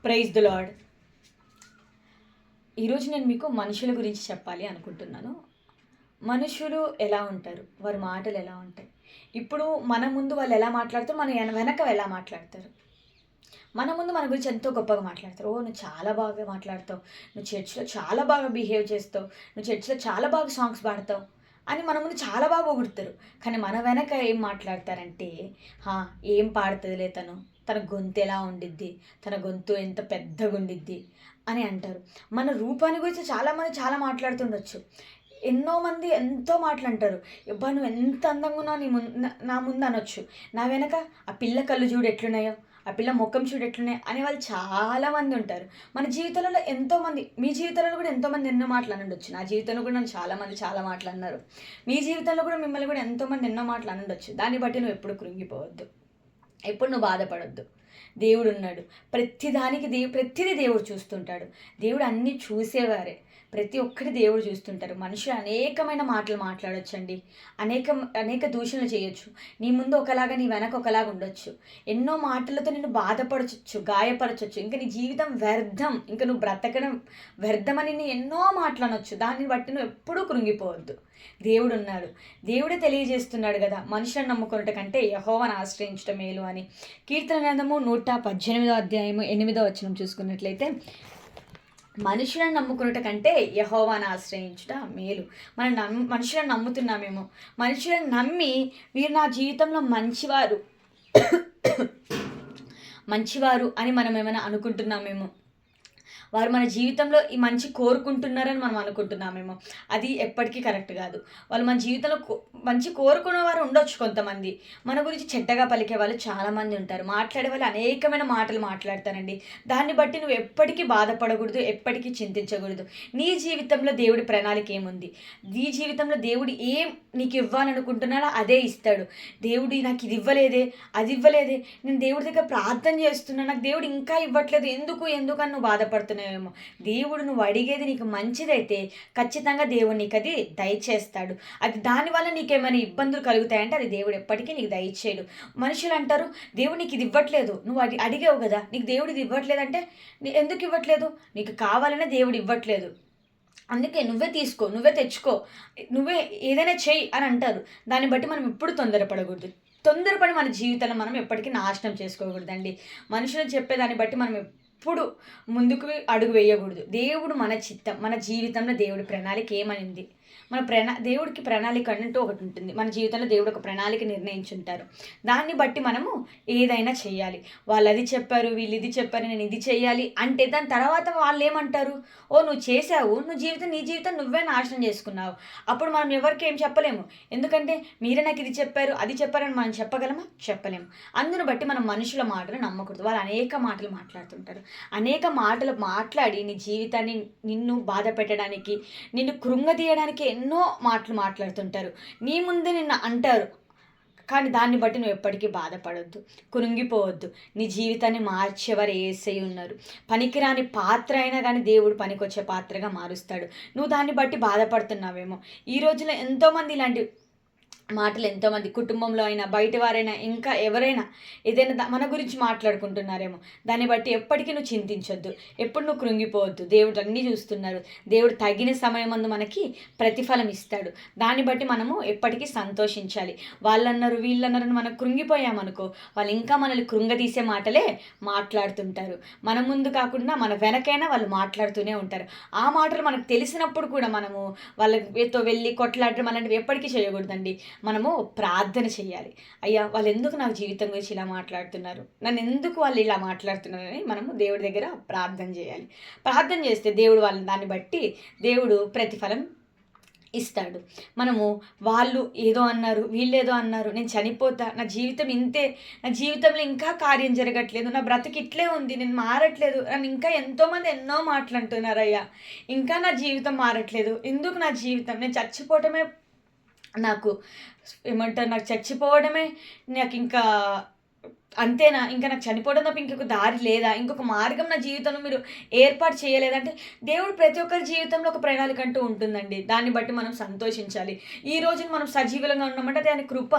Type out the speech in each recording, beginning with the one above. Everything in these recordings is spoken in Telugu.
Praise the lord. ఈరోజు నేను మీకు మనుషుల గురించి చెప్పాలి అనుకుంటున్నాను. మనుషులు ఎలా ఉంటారు? వారి మాటలు ఎలా ఉంటాయి? ఇప్పుడు మన ముందు వాళ్ళు ఎలా మాట్లాడతారు? మన వెనక ఎలా మాట్లాడతారు? మన ముందు మన గురించి ఎంతో గొప్పగా మాట్లాడతారు. ఓహ్! నువ్వు చాలా బాగా మాట్లాడతావు. నువ్వు చర్చ్‌లో చాలా బాగా బిహేవ్ చేస్తావు. నువ్వు చర్చ్‌లో చాలా బాగా సాంగ్స్ పాడతావు అని మన ముందు చాలా బాగా పొగుడుతారు. కానీ మన వెనక ఏం మాట్లాడతారంటే, "హా! ఏం పాడుతదిలే తను. తన గొంతు ఎలా ఉండిద్ది? తన గొంతు ఎంత పెద్దగుండిద్ది" అని అంటారు. మన రూపాన్ని గురించి చాలామంది చాలా మాట్లాడుతుండొచ్చు. ఎన్నో మంది ఎంతో మాటలంటారు. "యబ్బా! నువ్వు ఎంత అందంగా ఉన్నావు నీ నా ముందు" అనొచ్చు. నా వెనక "ఆ పిల్ల కళ్ళు చూడు ఎట్లున్నాయో, ఆ పిల్ల మొఖం చూడు ఎట్లున్నాయి" అనేవాళ్ళు చాలామంది ఉంటారు. మన జీవితాలలో ఎంతోమంది, మీ జీవితాలలో కూడా ఎంతోమంది ఎన్నో మాటలు అనుండొచ్చు. నా జీవితంలో కూడా నన్ను చాలామంది చాలా మాటలు అన్నారు. మీ జీవితంలో కూడా మిమ్మల్ని కూడా ఎంతోమంది ఎన్నో మాటలు అనుండొచ్చు. దాన్ని బట్టి నువ్వు ఎప్పుడు కృంగిపోవద్దు. ఎప్పుడు నువ్వు బాధపడొద్దు. దేవుడున్నాడు. ప్రతిదీ దేవుడు చూస్తుంటాడు. దేవుడు అన్నీ చూసేవారే. ప్రతి ఒక్కటి దేవుడు చూస్తుంటారు. మనుషులు అనేకమైన మాటలు మాట్లాడొచ్చండి. అనేక దూషణలు చేయొచ్చు. నీ ముందు ఒకలాగా, నీ వెనక ఒకలాగా ఉండొచ్చు. ఎన్నో మాటలతో నిన్ను బాధపరచొచ్చు, గాయపరచొచ్చు. ఇంక నీ జీవితం వ్యర్థం, ఇంక నువ్వు బ్రతకడం వ్యర్థమని నీ ఎన్నో మాటలనొచ్చు. దాన్ని బట్టి నువ్వు ఎప్పుడూ కృంగిపోవద్దు. దేవుడున్నాడు. దేవుడే తెలియజేస్తున్నాడు గదా! మనుషులను నమ్ముకొనుట కంటే యెహోవాను ఆశ్రయించుట మేలు అని. కీర్తన గ్రంథము 118 అధ్యాయము 8 వచనం చూసుకున్నట్లయితే, మనుషులను నమ్ముకొనుట కంటే యెహోవాను ఆశ్రయించుట మేలు. మనం మనుషులను నమ్ముతున్నామేమో. మనుషులను నమ్మి వీరు నా జీవితంలో మంచివారు అని మనం ఏమైనా అనుకుంటున్నామేమో. వారు మన జీవితంలో ఈ మంచి కోరుకుంటున్నారని మనం అనుకుంటున్నామేమో. అది ఎప్పటికీ కరెక్ట్ కాదు. వాళ్ళు మన జీవితంలో మంచి కోరుకునేవారు ఉండొచ్చు కొంతమంది. మన గురించి చెడ్డగా పలికే వాళ్ళు చాలామంది ఉంటారు. మాట్లాడే వాళ్ళు అనేకమైన మాటలు మాట్లాడతారండి. దాన్ని బట్టి నువ్వు ఎప్పటికీ బాధపడకూడదు, ఎప్పటికీ చింతించకూడదు. నీ జీవితంలో దేవుడి ప్రణాళిక ఏముంది? నీ జీవితంలో దేవుడు ఏం నీకు ఇవ్వాలనుకుంటున్నాడో అదే ఇస్తాడు. దేవుడు నాకు ఇది ఇవ్వలేదే, అది ఇవ్వలేదే, నేను దేవుడి దగ్గర ప్రార్థన చేస్తున్నాను, నాకు దేవుడు ఇంకా ఇవ్వట్లేదు, ఎందుకు అని నువ్వు బాధపడుతున్నావు. దేవుడు నువ్వు అడిగేది నీకు మంచిదైతే ఖచ్చితంగా దేవుడు నీకు అది దయచేస్తాడు. అది దానివల్ల నీకేమైనా ఇబ్బందులు కలుగుతాయంటే అది దేవుడు ఎప్పటికీ నీకు దయచేయడు. మనుషులు అంటారు, దేవుడు నీకు ఇది ఇవ్వట్లేదు, నువ్వు అడిగావు కదా, నీకు దేవుడు ఇది ఇవ్వట్లేదంటే ఎందుకు ఇవ్వట్లేదు? నీకు కావాలనే దేవుడు ఇవ్వట్లేదు. అందుకే నువ్వే తీసుకో, నువ్వే తెచ్చుకో, నువ్వే ఏదైనా చెయ్యి అని అంటారు. దాన్ని బట్టి మనం ఎప్పుడు తొందరపడకూడదు. తొందరపడి మన జీవితాన్ని మనం ఎప్పటికీ నాశనం చేసుకోకూడదండి. మనుషులు చెప్పేదాన్ని బట్టి మనం ఎప్పుడు ముందుకు అడుగు వేయకూడదు. దేవుడు మన చిత్తం, మన జీవితంలో దేవుడి ప్రణాళిక ఏమనింది? దేవుడికి ప్రణాళిక అంటూ ఒకటి ఉంటుంది. మన జీవితంలో దేవుడు ఒక ప్రణాళిక నిర్ణయించుంటారు. దాన్ని బట్టి మనము ఏదైనా చేయాలి. వాళ్ళు అది చెప్పారు, వీళ్ళు ఇది చెప్పారు, నేను ఇది చేయాలి అంటే దాని తర్వాత వాళ్ళు ఏమంటారు? ఓ నువ్వు చేసావు, నీ జీవితం నువ్వే నాశనం చేసుకున్నావు. అప్పుడు మనం ఎవరికి ఏం చెప్పలేము. ఎందుకంటే మీరే నాకు ఇది చెప్పారు, అది చెప్పారని మనం చెప్పగలమా? చెప్పలేము. అందును బట్టి మనం మనుషుల మాటలు నమ్మకూడదు. వాళ్ళు అనేక మాటలు మాట్లాడుతుంటారు. అనేక మాటలు మాట్లాడి నీ జీవితాన్ని నిన్ను బాధ పెట్టడానికి, నిన్ను కృంగదీయడానికి ఎన్నో మాటలు మాట్లాడుతుంటారు. నీ ముందే నిన్ను అంటారు. కానీ దాన్ని బట్టి నువ్వు ఎప్పటికీ బాధపడొద్దు, కృంగిపోవద్దు. నీ జీవితాన్ని మార్చేవారు యేసయ్య ఉన్నారు. పనికిరాని పాత్ర అయినా కానీ దేవుడు పనికొచ్చే పాత్రగా మారుస్తాడు. నువ్వు దాన్ని బట్టి బాధపడుతున్నావేమో. ఈ రోజుల్లో ఎంతోమంది ఇలాంటి మాటలు ఎంతోమంది కుటుంబంలో అయినా, బయట వారైనా, ఇంకా ఎవరైనా ఏదైనా మన గురించి మాట్లాడుకుంటున్నారేమో. దాన్ని బట్టి ఎప్పటికీ నువ్వు చింతించొద్దు. ఎప్పుడు నువ్వు కృంగిపోవద్దు. దేవుడు అన్నీ చూస్తున్నారు. దేవుడు తగిన సమయమందు మనకి ప్రతిఫలం ఇస్తాడు. దాన్ని బట్టి మనము ఎప్పటికీ సంతోషించాలి. వాళ్ళన్నారు, వీళ్ళన్నారని మనం కృంగిపోయామనుకో, వాళ్ళు ఇంకా మనల్ని కృంగదీసే మాటలే మాట్లాడుతుంటారు. మన ముందు కాకుండా మన వెనకైనా వాళ్ళు మాట్లాడుతూనే ఉంటారు. ఆ మాటలు మనకు తెలిసినప్పుడు కూడా మనము వాళ్ళతో వెళ్ళి కొట్లాడడం అలాంటివి ఎప్పటికీ చేయకూడదండి. మనము ప్రార్థన చేయాలి. అయ్యా వాళ్ళు ఎందుకు నాకు జీవితం గురించి ఇలా మాట్లాడుతున్నారు, నన్ను ఎందుకు వాళ్ళు ఇలా మాట్లాడుతున్నారని మనము దేవుడి దగ్గర ప్రార్థన చేయాలి. ప్రార్థన చేస్తే దేవుడు వాళ్ళని దాన్ని బట్టి దేవుడు ప్రతిఫలం ఇస్తాడు. మనము వాళ్ళు ఏదో అన్నారు, వీళ్ళేదో అన్నారు, నేను చనిపోతా, నా జీవితం ఇంతే, నా జీవితంలో ఇంకా కార్యం జరగట్లేదు, నా బ్రతుకు ఇట్లే ఉంది, నేను మారట్లేదు అని ఇంకా ఎంతోమంది ఎన్నో మాటలు అంటున్నారయ్యా. ఇంకా నా జీవితం మారట్లేదు, ఎందుకు నా జీవితం, నేను చచ్చిపోవటమే నాకు ఏమంటారు, నాకు చచ్చిపోవడమే నాకు ఇంకా అంతేనా, ఇంకా నాకు చనిపోవడం తప్ప ఇంకొక దారి లేదా, ఇంకొక మార్గం నా జీవితంలో మీరు ఏర్పాటు చేయలేదంటే దేవుడు ప్రతి ఒక్కరి జీవితంలో ఒక ప్రణాళిక అంటూ ఉంటుందండి. దాన్ని బట్టి మనం సంతోషించాలి. ఈ రోజున మనం సజీవులంగా ఉన్నామంటే అది ఆయన కృప.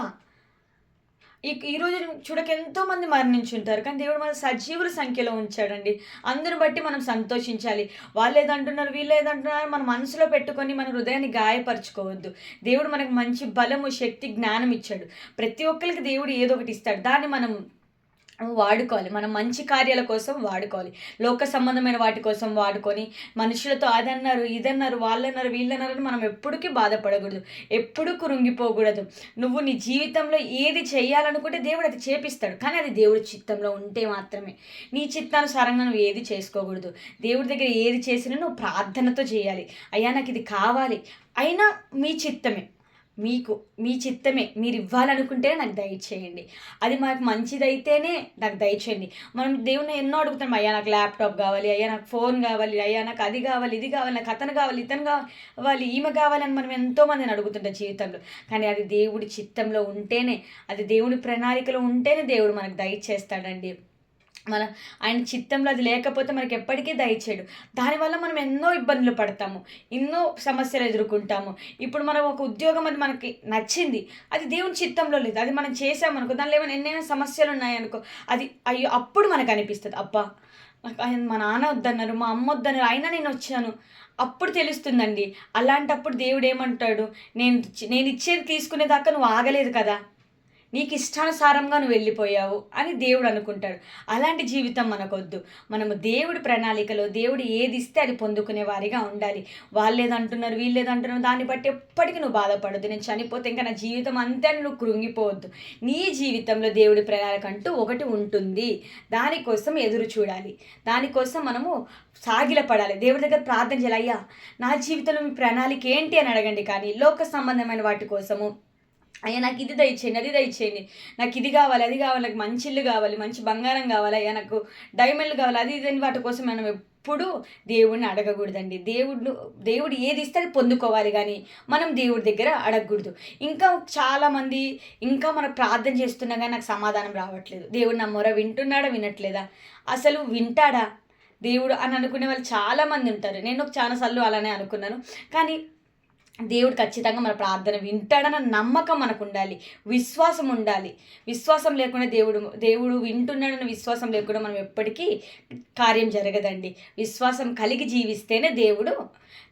ఈరోజు చూడక ఎంతోమంది మరణించుంటారు. కానీ దేవుడు మన సజీవుల సంఖ్యలో ఉంచాడండి. అందును బట్టి మనం సంతోషించాలి. వాళ్ళేదంటున్నారు, వీళ్ళేదంటున్నారు మన మనసులో పెట్టుకొని మన హృదయాన్ని గాయపరుచుకోవద్దు. దేవుడు మనకు మంచి బలము, శక్తి, జ్ఞానం ఇచ్చాడు. ప్రతి ఒక్కళ్ళకి దేవుడు ఏదో ఒకటి ఇస్తాడు. దాన్ని మనం వాడుకోవాలి. మనం మంచి కార్యాల కోసం వాడుకోవాలి. లోక సంబంధమైన వాటి కోసం వాడుకొని, మనుషులతో అదన్నారు, ఇదన్నారు, వాళ్ళన్నారు, వీళ్ళన్నారు అని మనం ఎప్పటికీ బాధపడకూడదు. ఎప్పుడూ కృంగిపోకూడదు. నువ్వు నీ జీవితంలో ఏది చేయాలనుకుంటే దేవుడు అది చేపిస్తాడు. కానీ అది దేవుడి చిత్తంలో ఉంటే మాత్రమే. నీ చిత్తానుసారంగా నువ్వు ఏది చేసుకోకూడదు. దేవుడి దగ్గర ఏది చేసినా నువ్వు ప్రార్థనతో చేయాలి. అయ్యా నాకు ఇది కావాలి, అయినా మీ చిత్తమే. మీ చిత్తమే. మీరివ్వాలనుకుంటేనే నాకు దయచేయండి. అది మాకు మంచిదైతేనే నాకు దయచేయండి. మనం దేవుడిని ఎన్నో అడుగుతాం. అయ్యా నాకు ల్యాప్‌టాప్ కావాలి, అయ్యా నాకు ఫోన్ కావాలి, అయ్యా నాకు అది కావాలి, ఇది కావాలి, నాకు అతను కావాలి, ఇతను కావాలి, ఈమె కావాలని మనం ఎంతోమందిని అడుగుతుంటాం జీవితంలో. కానీ అది దేవుడి చిత్తంలో ఉంటేనే, అది దేవుడి ప్రణాళికలో ఉంటేనే దేవుడు మనకు దయచేస్తాడండి. ఆయన చిత్తంలో అది లేకపోతే మనకి ఎప్పటికీ దయచేయడు. దానివల్ల మనం ఎన్నో ఇబ్బందులు పడతాము. ఎన్నో సమస్యలు ఎదుర్కొంటాము. ఇప్పుడు మనం ఒక ఉద్యోగం అది మనకి నచ్చింది. అది దేవుని చిత్తంలో లేదు. అది మనం చేసామనుకో, దానిలో ఏమైనా ఎన్నైనా సమస్యలు ఉన్నాయనుకో, అది అయ్యో అప్పుడు మనకు అనిపిస్తుంది, అబ్బా నాకు మా నాన్న వద్దన్నారు, మా అమ్మ వద్దన్నారు, అయినా నేను వచ్చాను. అప్పుడు తెలుస్తుందండి. అలాంటప్పుడు దేవుడు ఏమంటాడు, నేను ఇచ్చేది తీసుకునేదాకా నువ్వు ఆగలేదు కదా, నీకు ఇష్టానుసారంగా నువ్వు వెళ్ళిపోయావు అని దేవుడు అనుకుంటాడు. అలాంటి జీవితం మనకొద్దు. మనము దేవుడి ప్రణాళికలో దేవుడు ఏది ఇస్తే అది పొందుకునే వారిగా ఉండాలి. వాళ్ళేదంటున్నారు, వీళ్ళేదంటున్నారు, దాన్ని బట్టి ఎప్పటికీ నువ్వు బాధపడద్దు. నేను చనిపోతే ఇంకా నా జీవితం అంతే అని నువ్వు కృంగిపోవద్దు. నీ జీవితంలో దేవుడి ప్రణాళిక అంటూ ఒకటి ఉంటుంది. దానికోసం ఎదురు చూడాలి. దానికోసం మనము సాగిలపడాలి. దేవుడి దగ్గర ప్రార్థన చేయాలి. అయ్యా నా జీవితంలో మీ ప్రణాళిక ఏంటి అని అడగండి. కానీ లోక సంబంధమైన వాటి కోసము అయ్యా నాకు ఇది దయచేయండి, అది దయచేయండి, నాకు ఇది కావాలి, అది కావాలి, నాకు మంచి ఇల్లు కావాలి, మంచి బంగారం కావాలి, అయ్యా నాకు డైమండ్లు కావాలి, అది ఇది అని వాటి కోసం మనం ఎప్పుడు దేవుడిని అడగకూడదండి. దేవుడు ఏది ఇస్తే అది పొందుకోవాలి, కానీ మనం దేవుడి దగ్గర అడగకూడదు. ఇంకా చాలామంది ఇంకా మనకు ప్రార్థన చేస్తున్నా కానీ నాకు సమాధానం రావట్లేదు. దేవుడు నా మొర వింటున్నాడా, వినట్లేదా, అసలు వింటాడా దేవుడు అని అనుకునే వాళ్ళు చాలామంది ఉంటారు. నేను చాలాసార్లు అలానే అనుకున్నాను. కానీ దేవుడు ఖచ్చితంగా మన ప్రార్థన వింటాడన్న నమ్మకం మనకు ఉండాలి, విశ్వాసం ఉండాలి. విశ్వాసం లేకుండా దేవుడు వింటున్నాడన్న విశ్వాసం లేకుండా మనం ఎప్పటికీ కార్యం జరగదండి. విశ్వాసం కలిగి జీవిస్తేనే దేవుడు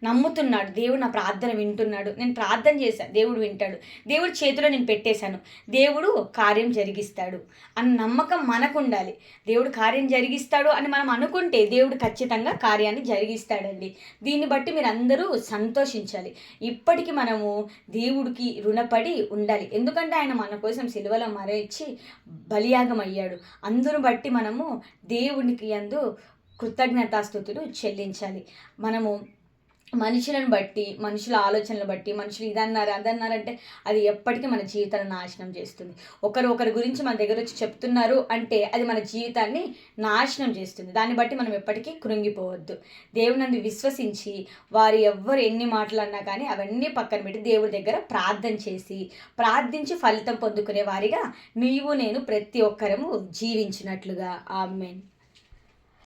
నమ్ముతున్నాడు, దేవుడు నా ప్రార్థన వింటున్నాడు, నేను ప్రార్థన చేశాను, దేవుడు వింటాడు, దేవుడి చేతిలో నేను పెట్టేశాను, దేవుడు కార్యం జరిగిస్తాడు అన్న నమ్మకం మనకు ఉండాలి. దేవుడు కార్యం జరిగిస్తాడు అని మనం అనుకుంటే దేవుడు ఖచ్చితంగా కార్యాన్ని జరిగిస్తాడండి. దీన్ని బట్టి మీరు అందరూ సంతోషించాలి. ఇప్పటికీ మనము దేవుడికి రుణపడి ఉండాలి. ఎందుకంటే ఆయన మన కోసం సిలువలో మరణించి బలియాగం అయ్యాడు. అందును బట్టి మనము దేవునికి యందు కృతజ్ఞతాస్తుతులు చెల్లించాలి. మనము మనుషులను బట్టి, మనుషుల ఆలోచనలు బట్టి, మనుషులు ఇదన్నారు అదన్నారంటే అది ఎప్పటికీ మన జీవితాన్ని నాశనం చేస్తుంది. ఒకరి గురించి మన దగ్గర వచ్చి చెప్తున్నారు అంటే అది మన జీవితాన్ని నాశనం చేస్తుంది. దాన్ని బట్టి మనం ఎప్పటికీ కృంగిపోవద్దు. దేవుని విశ్వసించి వారు ఎవ్వరు ఎన్ని మాటలు అన్నా కానీ అవన్నీ పక్కన పెట్టి దేవుడి దగ్గర ప్రార్థించి ఫలితం పొందుకునే వారిగా నీవు నేను ప్రతి ఒక్కరము జీవించినట్లుగా. ఆమేన్.